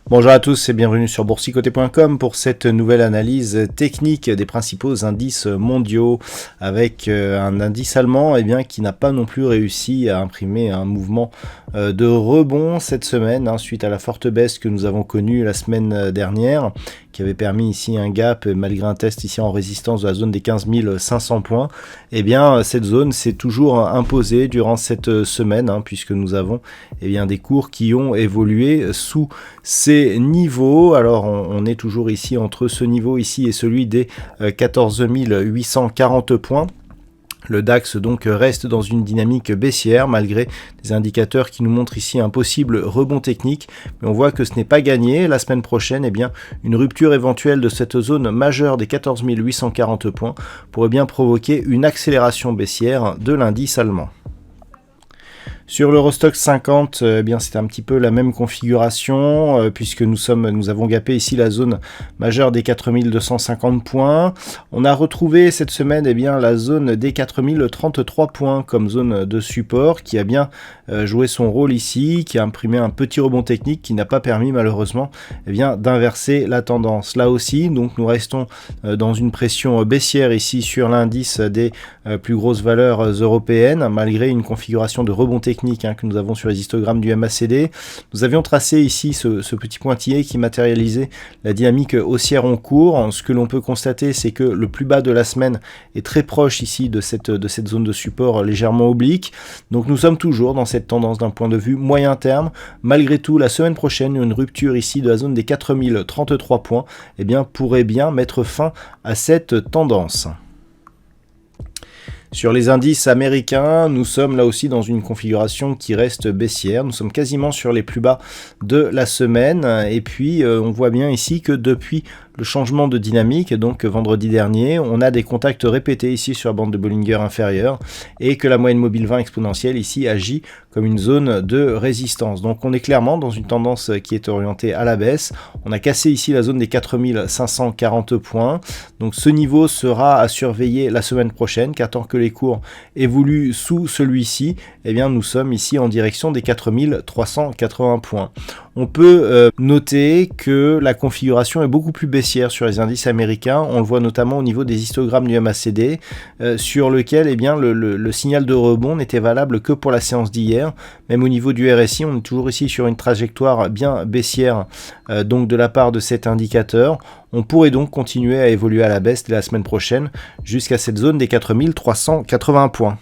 Bonjour à tous et bienvenue sur boursicoté.com pour cette nouvelle analyse technique des principaux indices mondiaux avec un indice allemand qui n'a pas non plus réussi à imprimer un mouvement de rebond cette semaine suite à la forte baisse que nous avons connue la semaine dernière qui avait permis ici un gap malgré un test ici en résistance de la zone des 15 500 points. Cette zone s'est toujours imposée durant cette semaine puisque nous avons des cours qui ont évolué sous ces niveaux. Alors on est toujours ici entre ce niveau ici et celui des 14 840 points. Le DAX donc reste dans une dynamique baissière malgré des indicateurs qui nous montrent ici un possible rebond technique. Mais on voit que ce n'est pas gagné. La semaine prochaine, une rupture éventuelle de cette zone majeure des 14 840 points pourrait bien provoquer une accélération baissière de l'indice allemand. Sur l'Eurostoxx 50, c'est un petit peu la même configuration puisque nous avons gapé ici la zone majeure des 4250 points. On a retrouvé cette semaine la zone des 4033 points comme zone de support qui a bien joué son rôle ici, qui a imprimé un petit rebond technique qui n'a pas permis malheureusement d'inverser la tendance. Là aussi, donc nous restons dans une pression baissière ici sur l'indice des plus grosses valeurs européennes malgré une configuration de rebond technique que nous avons sur les histogrammes du MACD. Nous avions tracé ici ce petit pointillé qui matérialisait la dynamique haussière en cours. Ce que l'on peut constater, c'est que le plus bas de la semaine est très proche ici de cette zone de support légèrement oblique. Donc nous sommes toujours dans cette tendance d'un point de vue moyen terme. Malgré tout, la semaine prochaine, une rupture ici de la zone des 4033 points pourrait bien mettre fin à cette tendance. Sur les indices américains, nous sommes là aussi dans une configuration qui reste baissière. Nous sommes quasiment sur les plus bas de la semaine. Et puis, on voit bien ici que depuis le changement de dynamique, donc vendredi dernier, on a des contacts répétés ici sur la bande de Bollinger inférieure et que la moyenne mobile 20 exponentielle ici agit comme une zone de résistance. Donc on est clairement dans une tendance qui est orientée à la baisse. On a cassé ici la zone des 4540 points. Donc ce niveau sera à surveiller la semaine prochaine car tant que les cours évoluent sous celui-ci, nous sommes ici en direction des 4380 points. On peut noter que la configuration est beaucoup plus baissière sur les indices américains. On le voit notamment au niveau des histogrammes du MACD, sur lequel le signal de rebond n'était valable que pour la séance d'hier. Même au niveau du RSI, on est toujours ici sur une trajectoire bien baissière donc de la part de cet indicateur. On pourrait donc continuer à évoluer à la baisse dès la semaine prochaine jusqu'à cette zone des 4380 points.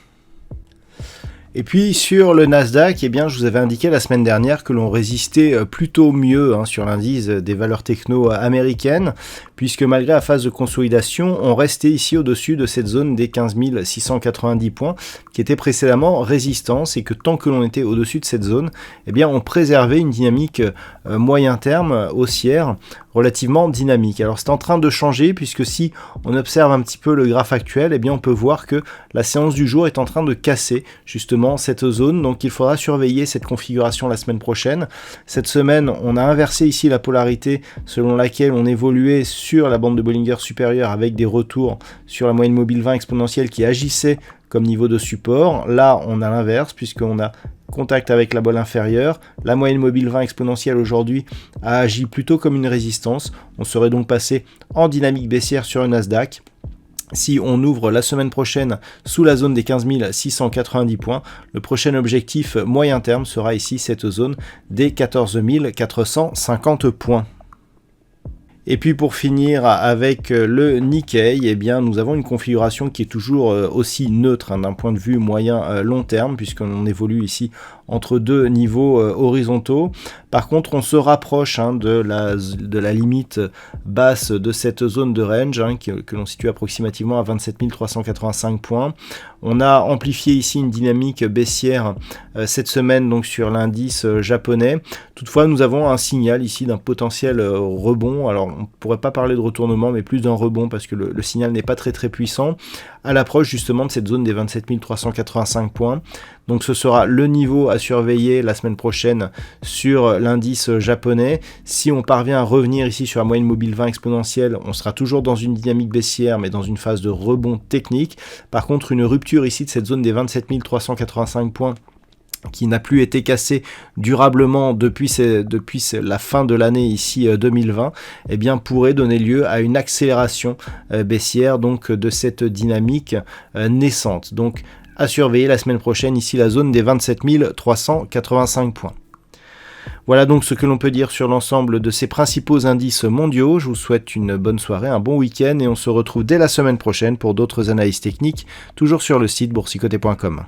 Et puis sur le Nasdaq, je vous avais indiqué la semaine dernière que l'on résistait plutôt mieux sur l'indice des valeurs techno américaines, puisque malgré la phase de consolidation, on restait ici au-dessus de cette zone des 15 690 points, qui était précédemment résistance, et que tant que l'on était au-dessus de cette zone, on préservait une dynamique moyen terme haussière relativement dynamique. Alors c'est en train de changer puisque si on observe un petit peu le graphe actuel, on peut voir que la séance du jour est en train de casser justement cette zone, donc il faudra surveiller cette configuration la semaine prochaine. Cette semaine, on a inversé ici la polarité selon laquelle on évoluait sur la bande de Bollinger supérieure avec des retours sur la moyenne mobile 20 exponentielle qui agissait comme niveau de support. Là, on a l'inverse puisqu'on a contact avec la bolle inférieure. La moyenne mobile 20 exponentielle aujourd'hui a agi plutôt comme une résistance. On serait donc passé en dynamique baissière sur le Nasdaq. Si on ouvre la semaine prochaine sous la zone des 15 690 points, le prochain objectif moyen terme sera ici cette zone des 14 450 points. Et puis pour finir avec le Nikkei, nous avons une configuration qui est toujours aussi neutre d'un point de vue moyen long terme, puisqu'on évolue ici entre deux niveaux horizontaux. Par contre, on se rapproche de la limite basse de cette zone de range que l'on situe approximativement à 27 385 points. On a amplifié ici une dynamique baissière cette semaine donc sur l'indice japonais. Toutefois, nous avons un signal ici d'un potentiel rebond. Alors, on ne pourrait pas parler de retournement, mais plus d'un rebond parce que le signal n'est pas très puissant à l'approche justement de cette zone des 27 385 points. Donc ce sera le niveau à surveiller la semaine prochaine sur l'indice japonais. Si on parvient à revenir ici sur la moyenne mobile 20 exponentielle, on sera toujours dans une dynamique baissière, mais dans une phase de rebond technique. Par contre, une rupture ici de cette zone des 27 385 points qui n'a plus été cassé durablement depuis la fin de l'année ici 2020, eh bien pourrait donner lieu à une accélération baissière donc de cette dynamique naissante. Donc à surveiller la semaine prochaine ici la zone des 27 385 points. Voilà donc ce que l'on peut dire sur l'ensemble de ces principaux indices mondiaux. Je vous souhaite une bonne soirée, un bon week-end et on se retrouve dès la semaine prochaine pour d'autres analyses techniques, toujours sur le site boursicoté.com.